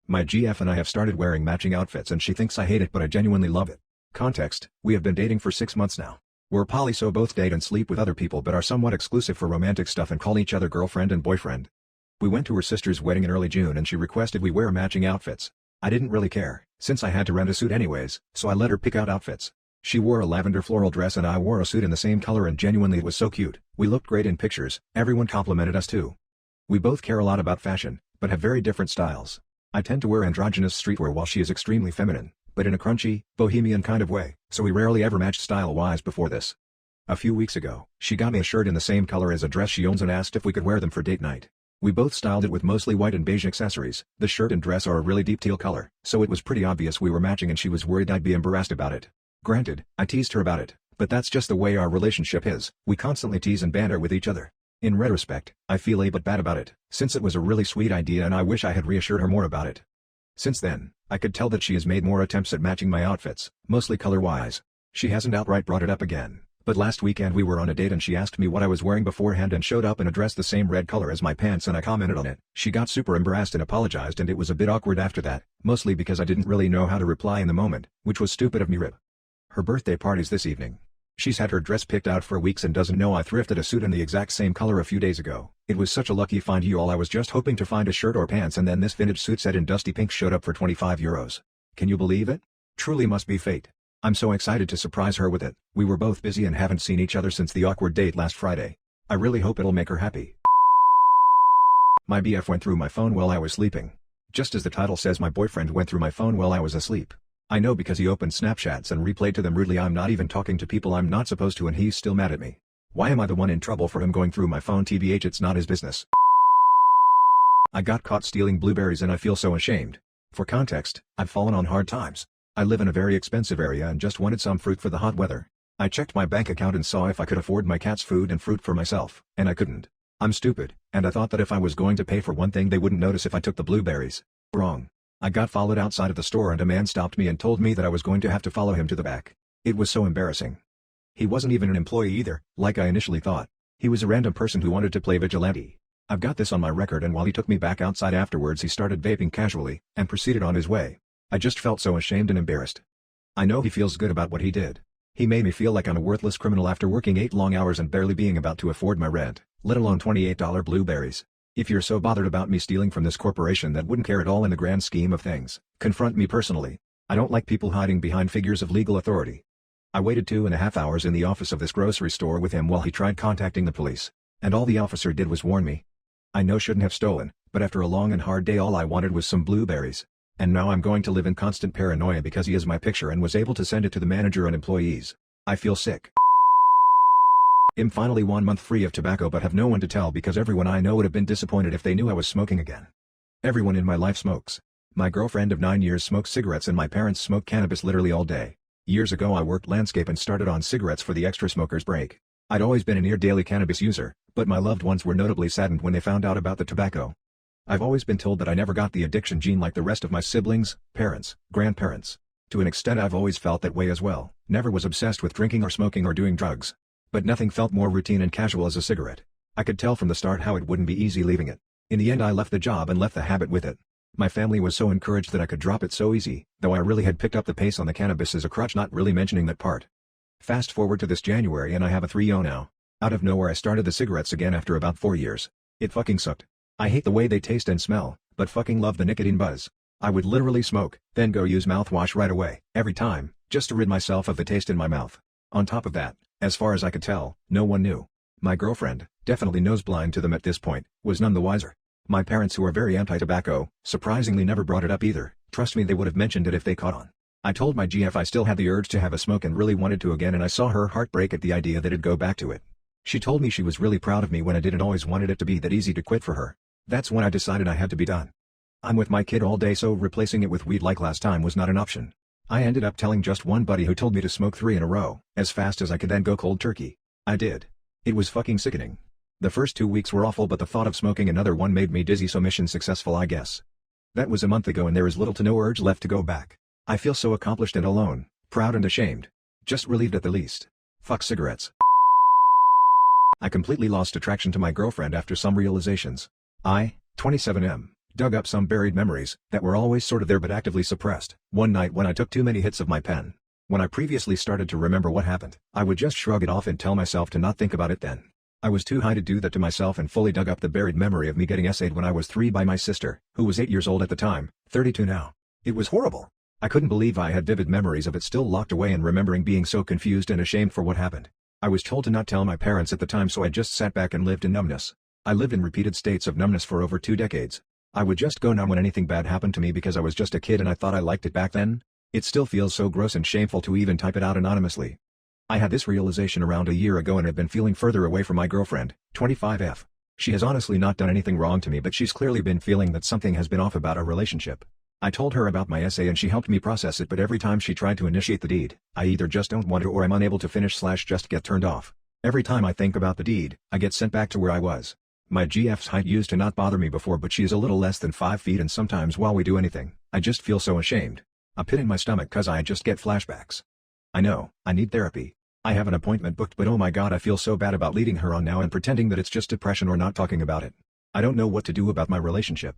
My GF and I have started wearing matching outfits and she thinks I hate it but I genuinely love it. Context: we have been dating for 6 months now. We're poly, so both date and sleep with other people but are somewhat exclusive for romantic stuff and call each other girlfriend and boyfriend. We went to her sister's wedding in early June and she requested we wear matching outfits. I didn't really care, since I had to rent a suit anyways, so I let her pick out outfits. She wore a lavender floral dress and I wore a suit in the same color and genuinely it was so cute. We looked great in pictures, everyone complimented us too. We both care a lot about fashion, but have very different styles. I tend to wear androgynous streetwear while she is extremely feminine, but in a crunchy, bohemian kind of way, so we rarely ever matched style-wise before this. A few weeks ago, she got me a shirt in the same color as a dress she owns and asked if we could wear them for date night. We both styled it with mostly white and beige accessories. The shirt and dress are a really deep teal color, so it was pretty obvious we were matching and she was worried I'd be embarrassed about it. Granted, I teased her about it, but that's just the way our relationship is. We constantly tease and banter with each other. In retrospect, I feel a bit bad about it, since it was a really sweet idea and I wish I had reassured her more about it. Since then, I could tell that she has made more attempts at matching my outfits, mostly color-wise. She hasn't outright brought it up again, but last weekend we were on a date and she asked me what I was wearing beforehand and showed up in a dress the same red color as my pants and I commented on it. She got super embarrassed and apologized and it was a bit awkward after that, mostly because I didn't really know how to reply in the moment, which was stupid of me. Rip. Her birthday party's this evening. She's had her dress picked out for weeks and doesn't know I thrifted a suit in the exact same color a few days ago. It was such a lucky find, y'all. I was just hoping to find a shirt or pants and then this vintage suit set in dusty pink showed up for €25. Can you believe it? Truly must be fate. I'm so excited to surprise her with it. We were both busy and haven't seen each other since the awkward date last Friday. I really hope it'll make her happy. My BF went through my phone while I was sleeping. Just as the title says, my boyfriend went through my phone while I was asleep. I know because he opened Snapchats and replayed to them rudely. I'm not even talking to people I'm not supposed to and he's still mad at me. Why am I the one in trouble for him going through my phone? TBH, it's not his business. I got caught stealing blueberries and I feel so ashamed. For context, I've fallen on hard times. I live in a very expensive area and just wanted some fruit for the hot weather. I checked my bank account and saw if I could afford my cat's food and fruit for myself, and I couldn't. I'm stupid, and I thought that if I was going to pay for one thing they wouldn't notice if I took the blueberries. Wrong. I got followed outside of the store and a man stopped me and told me that I was going to have to follow him to the back. It was so embarrassing. He wasn't even an employee either, like I initially thought. He was a random person who wanted to play vigilante. I've got this on my record, and while he took me back outside afterwards he started vaping casually, and proceeded on his way. I just felt so ashamed and embarrassed. I know he feels good about what he did. He made me feel like I'm a worthless criminal after working 8 long hours and barely being about to afford my rent, let alone $28 blueberries. If you're so bothered about me stealing from this corporation that wouldn't care at all in the grand scheme of things, confront me personally. I don't like people hiding behind figures of legal authority. I waited 2.5 hours in the office of this grocery store with him while he tried contacting the police, and all the officer did was warn me. I know shouldn't have stolen, but after a long and hard day all I wanted was some blueberries. And now I'm going to live in constant paranoia because he has my picture and was able to send it to the manager and employees. I feel sick. I'm finally 1 month free of tobacco but have no one to tell because everyone I know would have been disappointed if they knew I was smoking again. Everyone in my life smokes. My girlfriend of 9 years smokes cigarettes and my parents smoke cannabis literally all day. Years ago I worked landscape and started on cigarettes for the extra smokers break. I'd always been a near daily cannabis user, but my loved ones were notably saddened when they found out about the tobacco. I've always been told that I never got the addiction gene like the rest of my siblings, parents, grandparents. To an extent I've always felt that way as well, never was obsessed with drinking or smoking or doing drugs. But nothing felt more routine and casual as a cigarette. I could tell from the start how it wouldn't be easy leaving it. In the end I left the job and left the habit with it. My family was so encouraged that I could drop it so easy, though I really had picked up the pace on the cannabis as a crutch, not really mentioning that part. Fast forward to this January and I have a 3-0 now. Out of nowhere I started the cigarettes again after about 4 years. It fucking sucked. I hate the way they taste and smell, but fucking love the nicotine buzz. I would literally smoke, then go use mouthwash right away, every time, just to rid myself of the taste in my mouth. On top of that, as far as I could tell, no one knew. My girlfriend, definitely nose blind to them at this point, was none the wiser. My parents, who are very anti-tobacco, surprisingly never brought it up either. Trust me, they would have mentioned it if they caught on. I told my GF I still had the urge to have a smoke and really wanted to again, and I saw her heart break at the idea that I'd go back to it. She told me she was really proud of me when I didn't always wanted it to be that easy to quit for her. That's when I decided I had to be done. I'm with my kid all day, so replacing it with weed like last time was not an option. I ended up telling just one buddy, who told me to smoke 3 in a row, as fast as I could, then go cold turkey. I did. It was fucking sickening. The first 2 weeks were awful, but the thought of smoking another one made me dizzy, so mission successful, I guess. That was a month ago and there is little to no urge left to go back. I feel so accomplished and alone, proud and ashamed. Just relieved at the least. Fuck cigarettes. I completely lost attraction to my girlfriend after some realizations. I, 27 am, Dug up some buried memories that were always sort of there but actively suppressed. One night when I took too many hits of my pen. When I previously started to remember what happened, I would just shrug it off and tell myself to not think about it then. I was too high to do that to myself and fully dug up the buried memory of me getting essayed when I was 3 by my sister, who was 8 years old at the time, 32 now. It was horrible. I couldn't believe I had vivid memories of it still locked away and remembering being so confused and ashamed for what happened. I was told to not tell my parents at the time, so I just sat back and lived in numbness. I lived in repeated states of numbness for over 2 decades. I would just go numb when anything bad happened to me because I was just a kid and I thought I liked it back then. It still feels so gross and shameful to even type it out anonymously. I had this realization around a year ago and have been feeling further away from my girlfriend, 25F. She has honestly not done anything wrong to me, but she's clearly been feeling that something has been off about our relationship. I told her about my essay and she helped me process it, but every time she tried to initiate the deed, I either just don't want to or I'm unable to finish / just get turned off. Every time I think about the deed, I get sent back to where I was. My GF's height used to not bother me before, but she is a little less than 5 feet and sometimes while we do anything, I just feel so ashamed. A pit in my stomach cause I just get flashbacks. I know, I need therapy. I have an appointment booked, but oh my god, I feel so bad about leading her on now and pretending that it's just depression or not talking about it. I don't know what to do about my relationship.